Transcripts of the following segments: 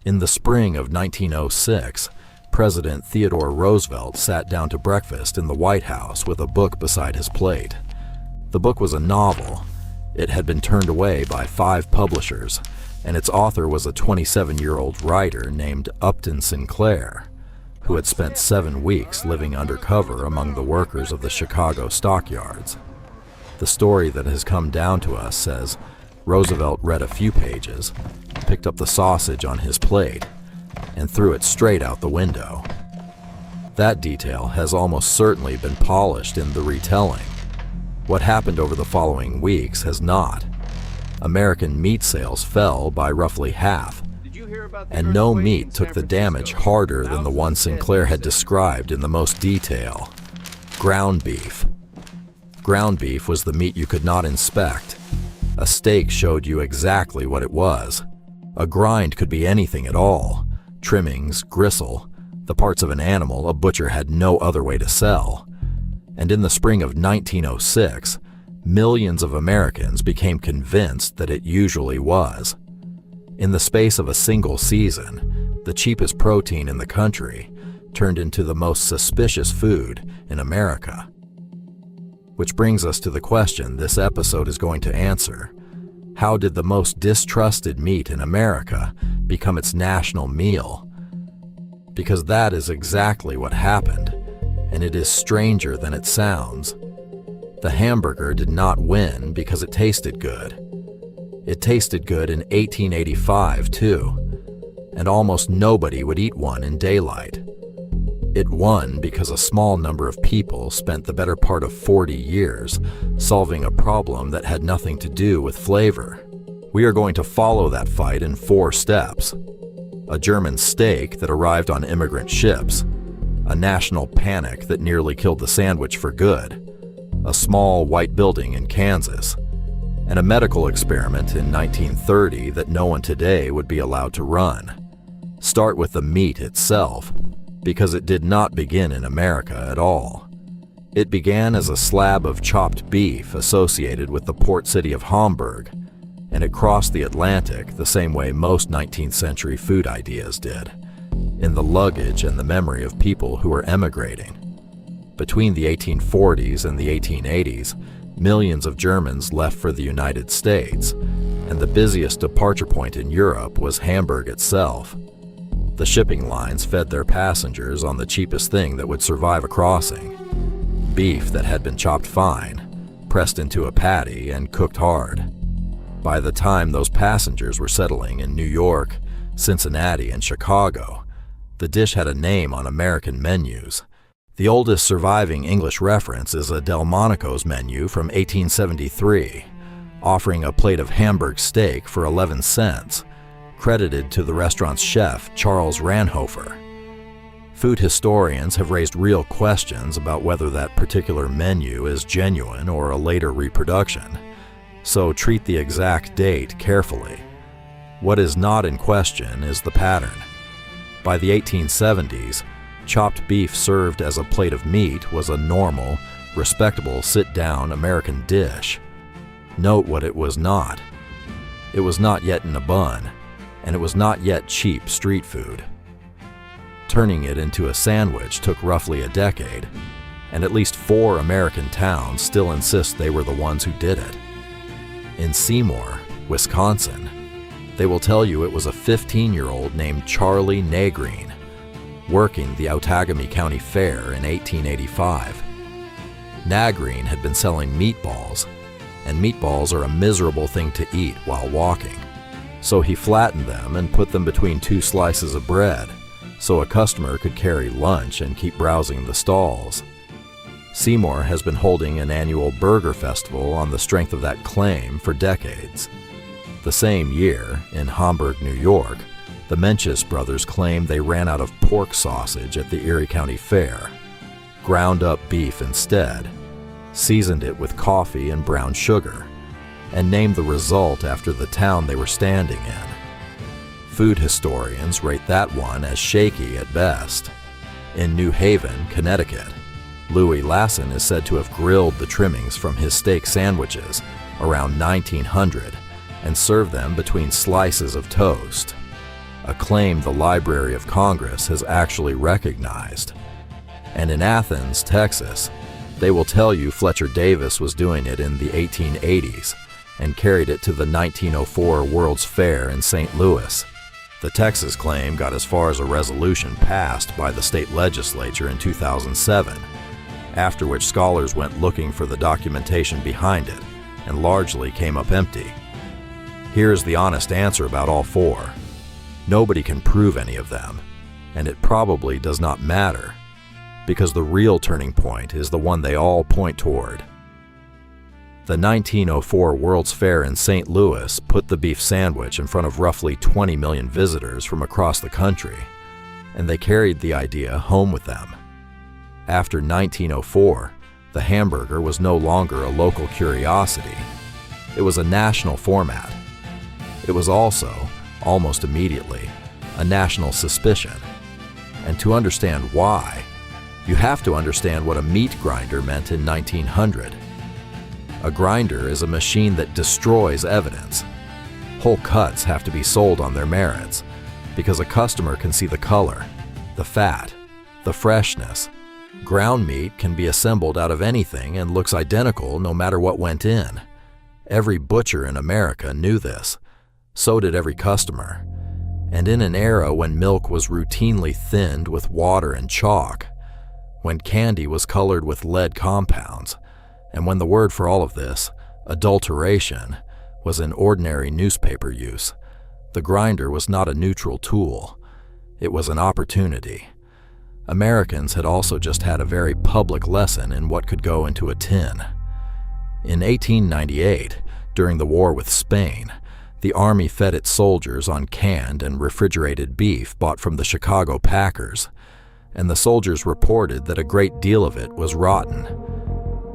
In the spring of 1906, President Theodore Roosevelt sat down to breakfast in the White House with a book beside his plate. The book was a novel. It had been turned away by 5 publishers, and its author was a 27-year-old writer named Upton Sinclair, who had spent 7 weeks living undercover among the workers of the Chicago stockyards. The story that has come down to us says Roosevelt read a few pages, picked up the sausage on his plate, and threw it straight out the window. That detail has almost certainly been polished in the retelling. What happened over the following weeks has not. American meat sales fell by roughly half, and no meat took the damage harder than the one Sinclair had described in the most detail. Ground beef. Ground beef was the meat you could not inspect. A steak showed you exactly what it was. A grind could be anything at all. Trimmings, gristle, the parts of an animal a butcher had no other way to sell. And in the spring of 1906, millions of Americans became convinced that it usually was. In the space of a single season, the cheapest protein in the country turned into the most suspicious food in America. Which brings us to the question this episode is going to answer. How did the most distrusted meat in America become its national meal? Because that is exactly what happened, and it is stranger than it sounds. The hamburger did not win because it tasted good. It tasted good in 1885 too, and almost nobody would eat one in daylight. It won because a small number of people spent the better part of 40 years solving a problem that had nothing to do with flavor. We are going to follow that fight in 4 steps. A German steak that arrived on immigrant ships, a national panic that nearly killed the sandwich for good, a small white building in Kansas, and a medical experiment in 1930 that no one today would be allowed to run. Start with the meat itself, because it did not begin in America at all. It began as a slab of chopped beef associated with the port city of Hamburg, and it crossed the Atlantic the same way most 19th century food ideas did, in the luggage and the memory of people who were emigrating. Between the 1840s and the 1880s, millions of Germans left for the United States, and the busiest departure point in Europe was Hamburg itself. The shipping lines fed their passengers on the cheapest thing that would survive a crossing: beef that had been chopped fine, pressed into a patty, and cooked hard. By the time those passengers were settling in New York, Cincinnati, and Chicago, the dish had a name on American menus. The oldest surviving English reference is a Delmonico's menu from 1873, offering a plate of Hamburg steak for 11 cents, credited to the restaurant's chef, Charles Ranhofer. Food historians have raised real questions about whether that particular menu is genuine or a later reproduction, so treat the exact date carefully. What is not in question is the pattern. By the 1870s, chopped beef served as a plate of meat was a normal, respectable sit-down American dish. Note what it was not. It was not yet in a bun, and it was not yet cheap street food. Turning it into a sandwich took roughly a decade, and at least 4 American towns still insist they were the ones who did it. In Seymour, Wisconsin, they will tell you it was a 15-year-old named Charlie Nagreen, working the Outagamie County Fair in 1885. Nagreen had been selling meatballs, and meatballs are a miserable thing to eat while walking. So he flattened them and put them between 2 slices of bread, so a customer could carry lunch and keep browsing the stalls. Seymour has been holding an annual burger festival on the strength of that claim for decades. The same year, in Hamburg, New York, the Mencius brothers claimed they ran out of pork sausage at the Erie County Fair, ground up beef instead, seasoned it with coffee and brown sugar, and named the result after the town they were standing in. Food historians rate that one as shaky at best. In New Haven, Connecticut, Louis Lassen is said to have grilled the trimmings from his steak sandwiches around 1900 and served them between slices of toast. a claim the Library of Congress has actually recognized. And in Athens, Texas, they will tell you Fletcher Davis was doing it in the 1880s and carried it to the 1904 World's Fair in St. Louis. The Texas claim got as far as a resolution passed by the state legislature in 2007, after which scholars went looking for the documentation behind it and largely came up empty. Here's the honest answer about all four. Nobody can prove any of them, and it probably does not matter, because the real turning point is the one they all point toward. The 1904 World's Fair in St. Louis put the beef sandwich in front of roughly 20 million visitors from across the country, and they carried the idea home with them. After 1904, the hamburger was no longer a local curiosity. It was a national format. It was also, almost immediately, a national suspicion. And to understand why, you have to understand what a meat grinder meant in 1900. A grinder is a machine that destroys evidence. Whole cuts have to be sold on their merits, because a customer can see the color, the fat, the freshness. Ground meat can be assembled out of anything and looks identical no matter what went in. Every butcher in America knew this. So did every customer. And in an era when milk was routinely thinned with water and chalk, when candy was colored with lead compounds, and when the word for all of this, adulteration, was in ordinary newspaper use, the grinder was not a neutral tool. It was an opportunity. Americans had also just had a very public lesson in what could go into a tin. In 1898, during the war with Spain, the Army fed its soldiers on canned and refrigerated beef bought from the Chicago packers, and the soldiers reported that a great deal of it was rotten.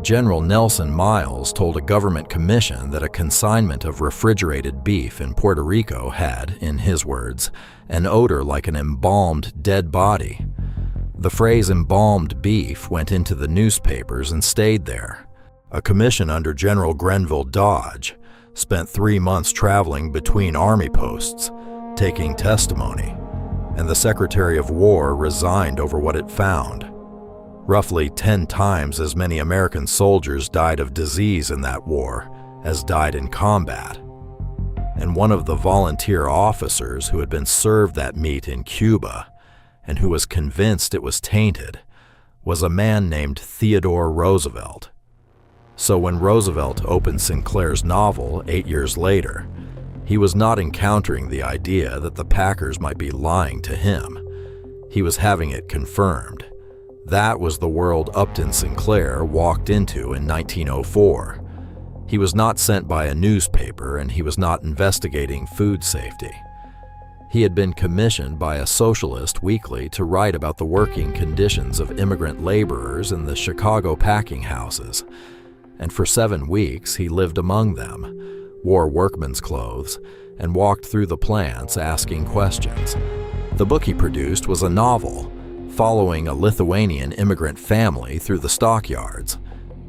General Nelson Miles told a government commission that a consignment of refrigerated beef in Puerto Rico had, in his words, an odor like an embalmed dead body. The phrase embalmed beef went into the newspapers and stayed there. A commission under General Grenville Dodge spent 3 months traveling between army posts, taking testimony, and the Secretary of War resigned over what it found. Roughly 10 times as many American soldiers died of disease in that war as died in combat. And one of the volunteer officers who had been served that meat in Cuba and who was convinced it was tainted was a man named Theodore Roosevelt. So when Roosevelt opened Sinclair's novel 8 years later, he was not encountering the idea that the Packers might be lying to him. He was having it confirmed. That was the world Upton Sinclair walked into in 1904. He was not sent by a newspaper, and he was not investigating food safety. He had been commissioned by a socialist weekly to write about the working conditions of immigrant laborers in the Chicago packing houses, and for 7 weeks he lived among them, wore workman's clothes, and walked through the plants asking questions. The book he produced was a novel, following a Lithuanian immigrant family through the stockyards.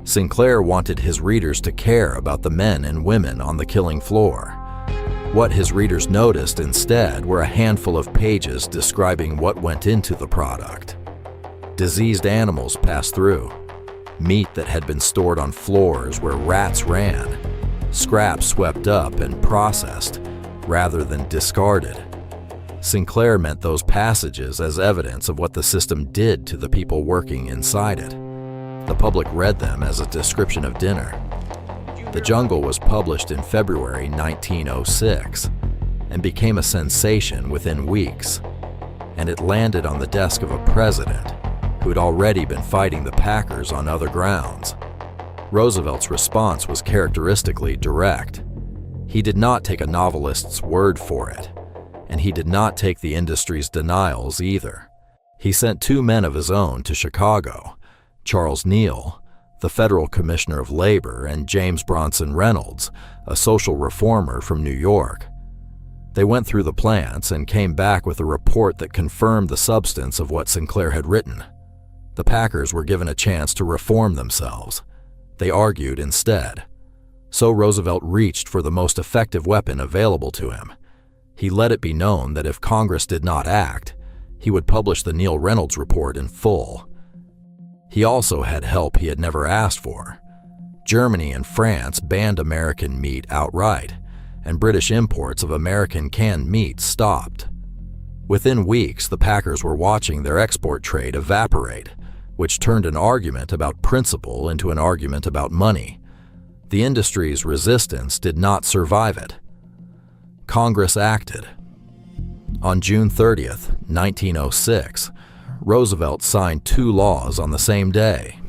Sinclair wanted his readers to care about the men and women on the killing floor. What his readers noticed instead were a handful of pages describing what went into the product. Diseased animals passed through, meat that had been stored on floors where rats ran, scraps swept up and processed rather than discarded. Sinclair meant those passages as evidence of what the system did to the people working inside it. The public read them as a description of dinner. The Jungle was published in February 1906 and became a sensation within weeks, and it landed on the desk of a president who had already been fighting the Packers on other grounds. Roosevelt's response was characteristically direct. He did not take a novelist's word for it, and he did not take the industry's denials either. He sent 2 men of his own to Chicago, Charles Neal, the federal commissioner of labor, and James Bronson Reynolds, a social reformer from New York. They went through the plants and came back with a report that confirmed the substance of what Sinclair had written. The Packers were given a chance to reform themselves. They argued instead. So Roosevelt reached for the most effective weapon available to him. He let it be known that if Congress did not act, he would publish the Neil Reynolds report in full. He also had help he had never asked for. Germany and France banned American meat outright, and British imports of American canned meat stopped. Within weeks, the packers were watching their export trade evaporate, which turned an argument about principle into an argument about money. The industry's resistance did not survive it. Congress acted. On June 30th, 1906, Roosevelt signed 2 laws on the same day.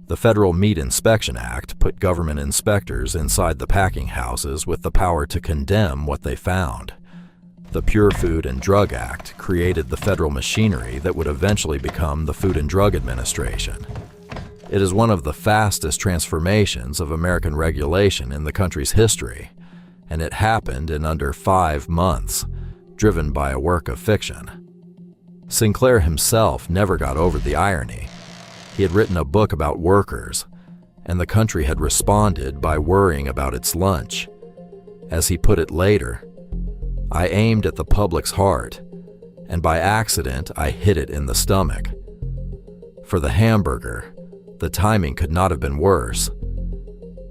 The Federal Meat Inspection Act put government inspectors inside the packing houses with the power to condemn what they found. The Pure Food and Drug Act created the federal machinery that would eventually become the Food and Drug Administration. It is one of the fastest transformations of American regulation in the country's history, and it happened in under 5 months, driven by a work of fiction. Sinclair himself never got over the irony. He had written a book about workers, and the country had responded by worrying about its lunch. As he put it later, "I aimed at the public's heart, and by accident I hit it in the stomach." For the hamburger, the timing could not have been worse.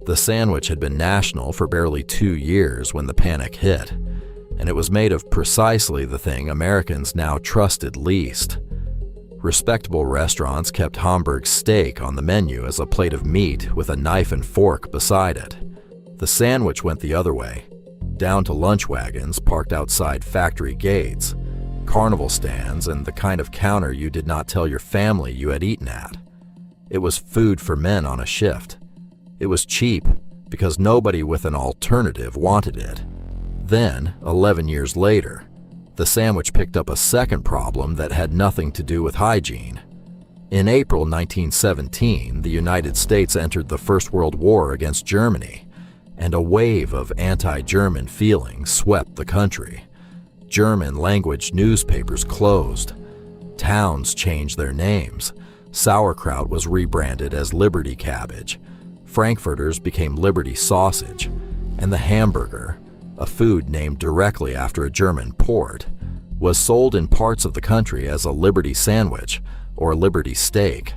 The sandwich had been national for barely 2 years when the panic hit, and it was made of precisely the thing Americans now trusted least. Respectable restaurants kept Hamburg steak on the menu as a plate of meat with a knife and fork beside it. The sandwich went the other way, down to lunch wagons parked outside factory gates, carnival stands, and the kind of counter you did not tell your family you had eaten at. It was food for men on a shift. It was cheap because nobody with an alternative wanted it. Then, 11 years later, the sandwich picked up a second problem that had nothing to do with hygiene. In April 1917, the United States entered the First World War against Germany, and a wave of anti-German feeling swept the country. German-language newspapers closed. Towns changed their names. Sauerkraut was rebranded as Liberty Cabbage. Frankfurters became Liberty Sausage. And the hamburger, a food named directly after a German port, was sold in parts of the country as a Liberty Sandwich or Liberty Steak.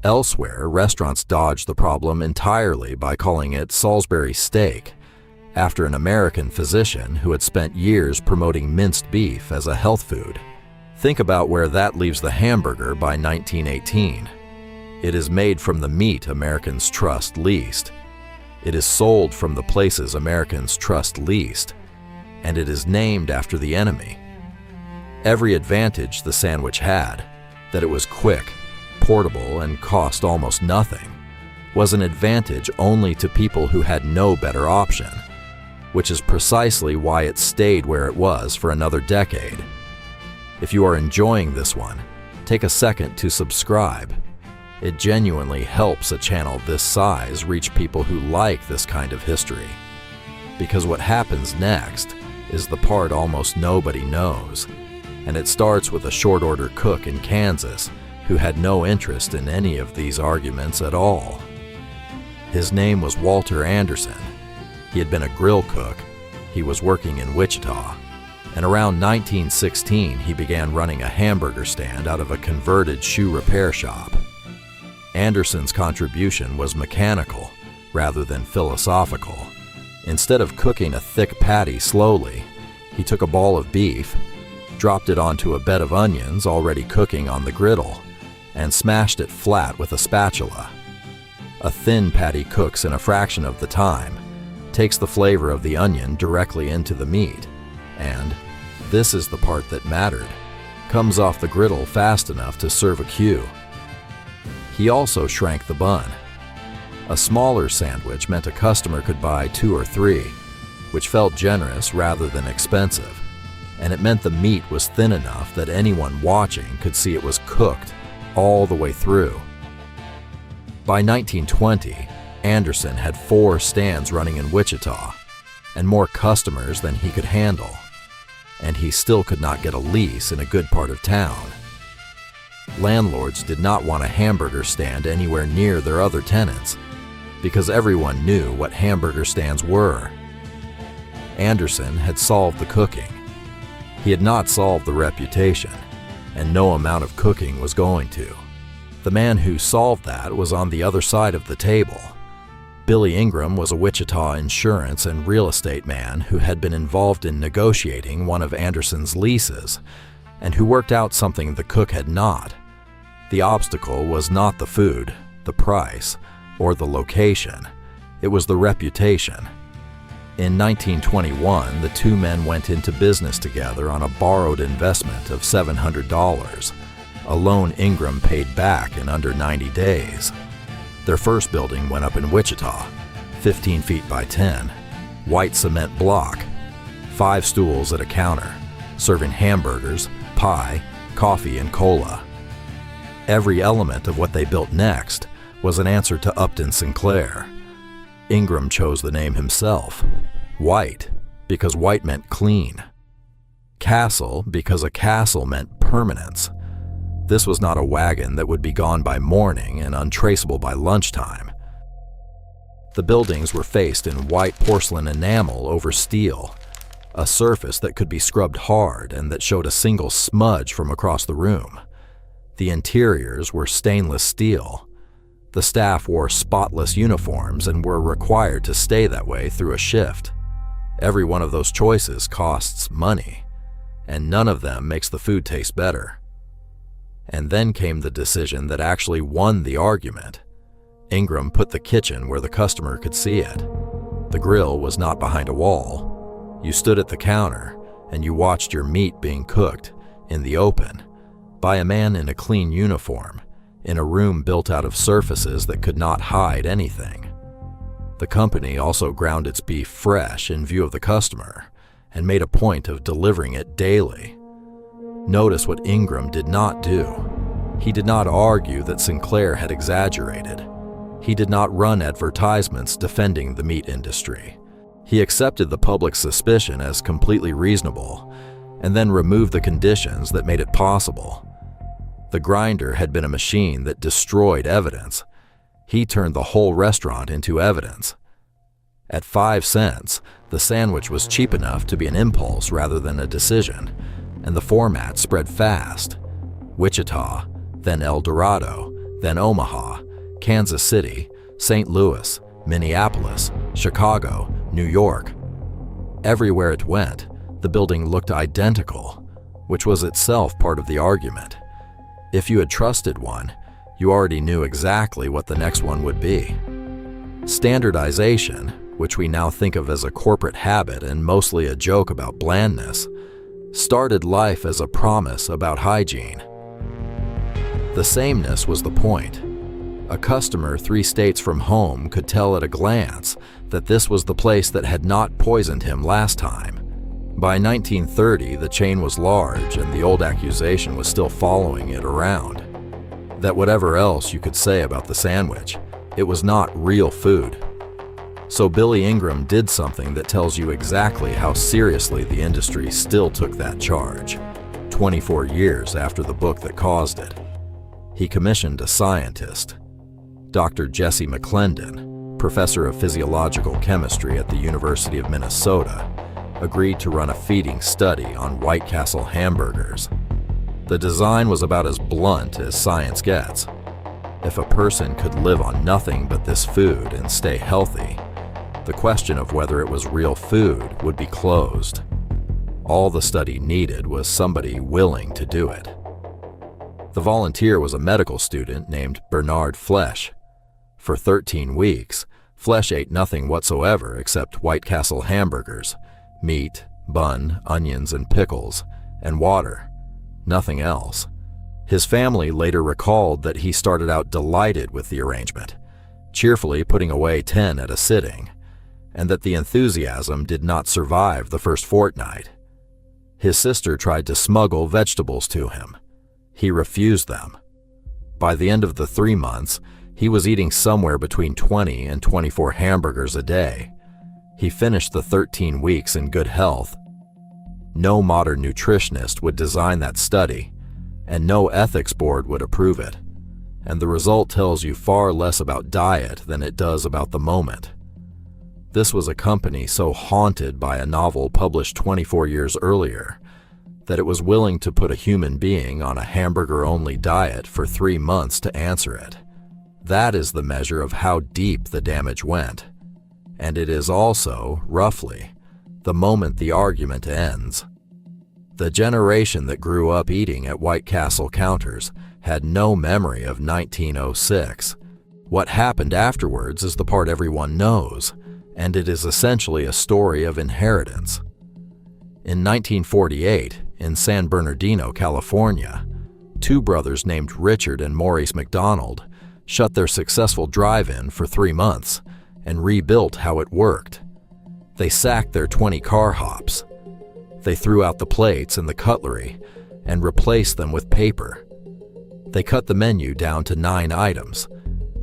Elsewhere, restaurants dodged the problem entirely by calling it Salisbury steak, after an American physician who had spent years promoting minced beef as a health food. Think about where that leaves the hamburger by 1918. It is made from the meat Americans trust least. It is sold from the places Americans trust least, and it is named after the enemy. Every advantage the sandwich had, that it was quick, portable, and cost almost nothing, was an advantage only to people who had no better option, which is precisely why it stayed where it was for another decade. If you are enjoying this one, take a second to subscribe. It genuinely helps a channel this size reach people who like this kind of history. Because what happens next is the part almost nobody knows, and it starts with a short-order cook in Kansas who had no interest in any of these arguments at all. His name was Walter Anderson. He had been a grill cook. He was working in Wichita. And around 1916, he began running a hamburger stand out of a converted shoe repair shop. Anderson's contribution was mechanical rather than philosophical. Instead of cooking a thick patty slowly, he took a ball of beef, dropped it onto a bed of onions already cooking on the griddle, and smashed it flat with a spatula. A thin patty cooks in a fraction of the time, takes the flavor of the onion directly into the meat, and, this is the part that mattered, comes off the griddle fast enough to serve a cue. He also shrank the bun. A smaller sandwich meant a customer could buy 2 or 3, which felt generous rather than expensive, and it meant the meat was thin enough that anyone watching could see it was cooked all the way through. By 1920, Anderson had 4 stands running in Wichita, and more customers than he could handle, and he still could not get a lease in a good part of town. Landlords did not want a hamburger stand anywhere near their other tenants, because everyone knew what hamburger stands were. Anderson had solved the cooking. He had not solved the reputation, and no amount of cooking was going to. The man who solved that was on the other side of the table. Billy Ingram was a Wichita insurance and real estate man who had been involved in negotiating one of Anderson's leases and who worked out something the cook had not. The obstacle was not the food, the price, or the location. It was the reputation. In 1921, the two men went into business together on a borrowed investment of $700, a loan Ingram paid back in under 90 days. Their first building went up in Wichita, 15 feet by 10, white cement block, 5 stools at a counter, serving hamburgers, pie, coffee, and cola. Every element of what they built next was an answer to Upton Sinclair. Ingram chose the name himself. White, because white meant clean. Castle, because a castle meant permanence. This was not a wagon that would be gone by morning and untraceable by lunchtime. The buildings were faced in white porcelain enamel over steel, a surface that could be scrubbed hard and that showed a single smudge from across the room. The interiors were stainless steel. The staff wore spotless uniforms and were required to stay that way through a shift. Every one of those choices costs money, and none of them makes the food taste better. And then came the decision that actually won the argument. Ingram put the kitchen where the customer could see it. The grill was not behind a wall. You stood at the counter, and you watched your meat being cooked in the open by a man in a clean uniform, in a room built out of surfaces that could not hide anything. The company also ground its beef fresh in view of the customer and made a point of delivering it daily. Notice what Ingram did not do. He did not argue that Sinclair had exaggerated. He did not run advertisements defending the meat industry. He accepted the public suspicion as completely reasonable and then removed the conditions that made it possible. The grinder had been a machine that destroyed evidence. He turned the whole restaurant into evidence. At 5 cents, the sandwich was cheap enough to be an impulse rather than a decision, and the format spread fast. Wichita, then El Dorado, then Omaha, Kansas City, St. Louis, Minneapolis, Chicago, New York. Everywhere it went, the building looked identical, which was itself part of the argument. If you had trusted one, you already knew exactly what the next one would be. Standardization, which we now think of as a corporate habit and mostly a joke about blandness, started life as a promise about hygiene. The sameness was the point. A customer 3 states from home could tell at a glance that this was the place that had not poisoned him last time. By 1930, the chain was large and the old accusation was still following it around. That whatever else you could say about the sandwich, it was not real food. So Billy Ingram did something that tells you exactly how seriously the industry still took that charge, 24 years after the book that caused it. He commissioned a scientist, Dr. Jesse McClendon, professor of physiological chemistry at the University of Minnesota, agreed to run a feeding study on White Castle hamburgers. The design was about as blunt as science gets. If a person could live on nothing but this food and stay healthy, the question of whether it was real food would be closed. All the study needed was somebody willing to do it. The volunteer was a medical student named Bernard Flesch. For 13 weeks, Flesch ate nothing whatsoever except White Castle hamburgers, meat, bun, onions, and pickles, and water. Nothing else. His family later recalled that he started out delighted with the arrangement, cheerfully putting away 10 at a sitting, and that the enthusiasm did not survive the first fortnight. His sister tried to smuggle vegetables to him. He refused them. By the end of the 3 months, he was eating somewhere between 20 and 24 hamburgers a day. He finished the 13 weeks in good health. No modern nutritionist would design that study, and no ethics board would approve it. And the result tells you far less about diet than it does about the moment. This was a company so haunted by a novel published 24 years earlier that it was willing to put a human being on a hamburger-only diet for 3 months to answer it. That is the measure of how deep the damage went. And it is also, roughly, the moment the argument ends. The generation that grew up eating at White Castle counters had no memory of 1906. What happened afterwards is the part everyone knows, and it is essentially a story of inheritance. In 1948, in San Bernardino, California, 2 brothers named Richard and Maurice McDonald shut their successful drive-in for 3 months and rebuilt how it worked. They sacked their 20 car hops. They threw out the plates and the cutlery and replaced them with paper. They cut the menu down to 9 items,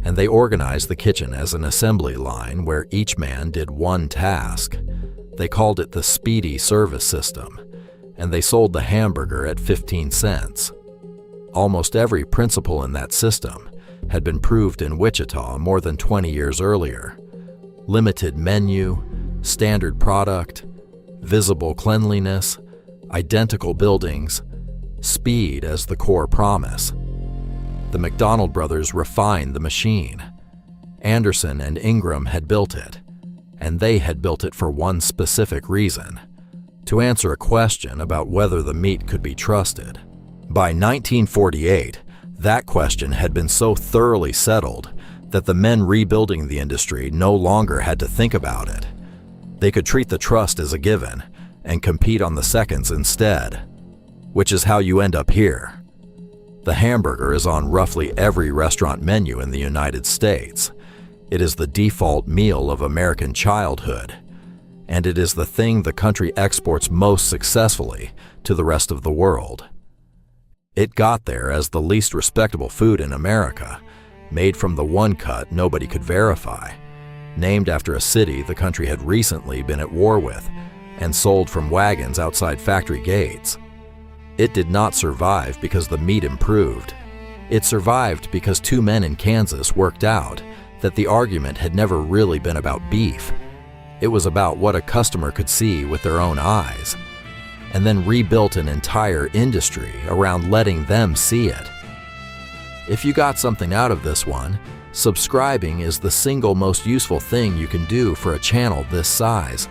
and they organized the kitchen as an assembly line where each man did one task. They called it the Speedee service system, and they sold the hamburger at 15 cents. Almost every principle in that system had been proved in Wichita more than 20 years earlier. Limited menu, standard product, visible cleanliness, identical buildings, speed as the core promise. The McDonald brothers refined the machine. Anderson and Ingram had built it, and they had built it for one specific reason: to answer a question about whether the meat could be trusted. By 1948, that question had been so thoroughly settled that the men rebuilding the industry no longer had to think about it. They could treat the trust as a given and compete on the seconds instead, which is how you end up here. The hamburger is on roughly every restaurant menu in the United States. It is the default meal of American childhood, and it is the thing the country exports most successfully to the rest of the world. It got there as the least respectable food in America, made from the one cut nobody could verify, named after a city the country had recently been at war with, and sold from wagons outside factory gates. It did not survive because the meat improved. It survived because 2 men in Kansas worked out that the argument had never really been about beef. It was about what a customer could see with their own eyes, and then rebuilt an entire industry around letting them see it. If you got something out of this one, subscribing is the single most useful thing you can do for a channel this size.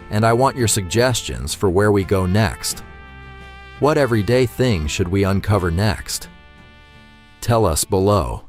And I want your suggestions for where we go next. What everyday thing should we uncover next? Tell us below.